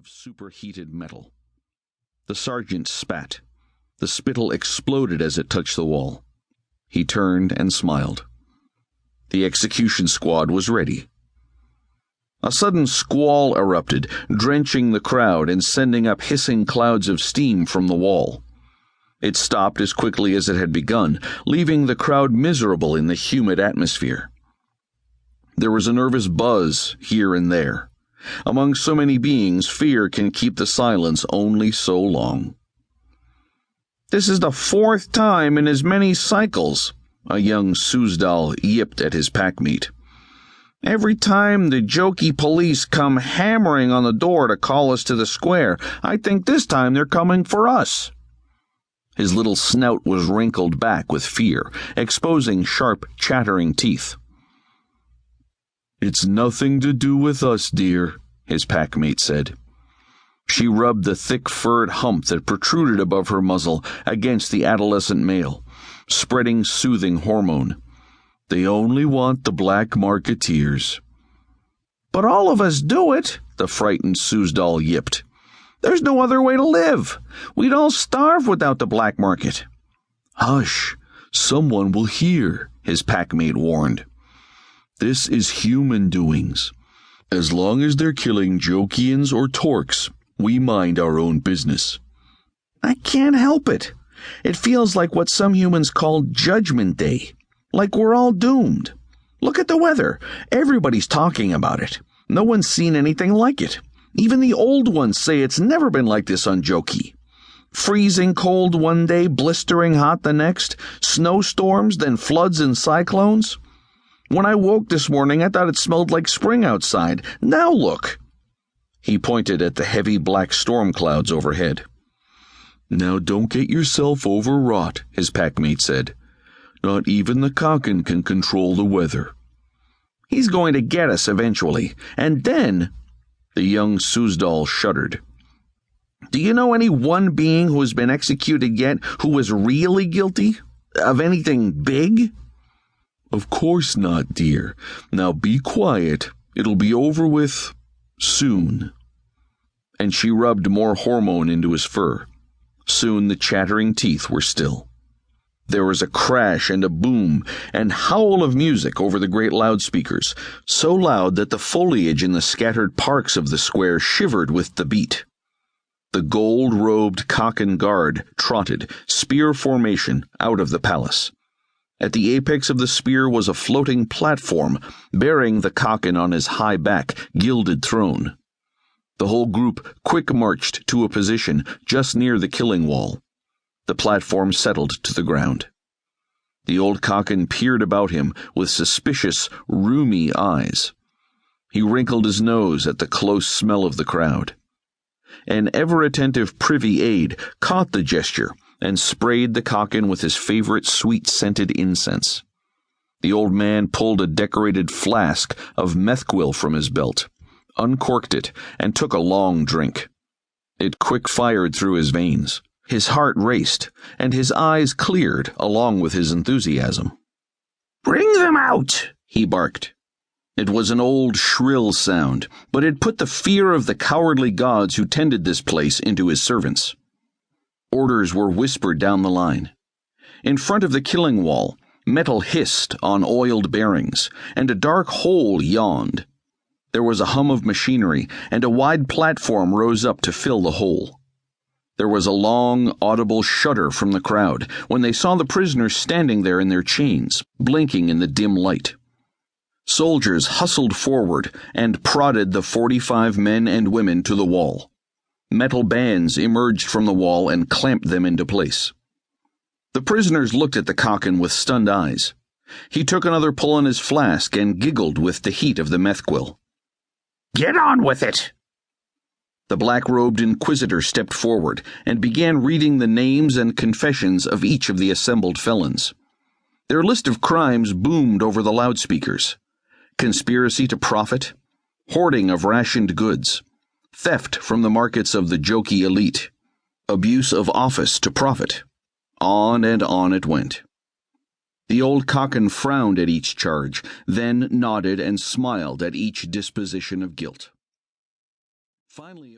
of superheated metal. The sergeant spat. The spittle exploded as it touched the wall. He turned and smiled. The execution squad was ready. A sudden squall erupted, drenching the crowd and sending up hissing clouds of steam from the wall. It stopped as quickly as it had begun, leaving the crowd miserable in the humid atmosphere. There was a nervous buzz here and there. Among so many beings, fear can keep the silence only so long. "This is the 4th time in as many cycles," a young Suzdal yipped at his packmate. "Every time the jokey police come hammering on the door to call us to the square, I think this time they're coming for us." His little snout was wrinkled back with fear, exposing sharp, chattering teeth. "It's nothing to do with us, dear," his packmate said. She rubbed the thick furred hump that protruded above her muzzle against the adolescent male, spreading soothing hormone. "They only want the black marketeers." "But all of us do it," the frightened Suzdal yipped. "There's no other way to live. We'd all starve without the black market." "Hush, someone will hear," his packmate warned. "This is human doings. As long as they're killing Jokians or Torques, we mind our own business." "I can't help it. It feels like what some humans call Judgment Day. Like we're all doomed. Look at the weather. Everybody's talking about it. No one's seen anything like it. Even the old ones say it's never been like this on Joki. Freezing cold one day, blistering hot the next, snowstorms, then floods and cyclones. When I woke this morning, I thought it smelled like spring outside. Now look." He pointed at the heavy black storm clouds overhead. "Now don't get yourself overwrought," his packmate said. "Not even the Kaken can control the weather." "He's going to get us eventually, and then—" The young Suzdal shuddered. "Do you know any one being who has been executed yet who was really guilty? Of anything big?" "Of course not, dear. Now be quiet. It'll be over with soon." And she rubbed more hormone into his fur. Soon the chattering teeth were still. There was a crash and a boom and howl of music over the great loudspeakers, so loud that the foliage in the scattered parks of the square shivered with the beat. The gold-robed Kaken guard trotted, spear formation, out of the palace. At the apex of the spear was a floating platform, bearing the Kaken on his high back, gilded throne. The whole group quick-marched to a position just near the killing wall. The platform settled to the ground. The old Kaken peered about him with suspicious, rheumy eyes. He wrinkled his nose at the close smell of the crowd. An ever-attentive privy aide caught the gesture and sprayed the Kaken with his favorite sweet-scented incense. The old man pulled a decorated flask of methquil from his belt, uncorked it, and took a long drink. It quick-fired through his veins. His heart raced, and his eyes cleared along with his enthusiasm. "Bring them out!" he barked. It was an old, shrill sound, but it put the fear of the cowardly gods who tended this place into his servants. Orders were whispered down the line. In front of the killing wall, metal hissed on oiled bearings, and a dark hole yawned. There was a hum of machinery, and a wide platform rose up to fill the hole. There was a long, audible shudder from the crowd when they saw the prisoners standing there in their chains, blinking in the dim light. Soldiers hustled forward and prodded the 45 men and women to the wall. Metal bands emerged from the wall and clamped them into place. The prisoners looked at the Kaken with stunned eyes. He took another pull on his flask and giggled with the heat of the methquil. "Get on with it!" The black-robed inquisitor stepped forward and began reading the names and confessions of each of the assembled felons. Their list of crimes boomed over the loudspeakers. Conspiracy to profit, hoarding of rationed goods, theft from the markets of the Joki elite, abuse of office to profit. On and on it went. The old Kaken frowned at each charge, then nodded and smiled at each disposition of guilt. Finally,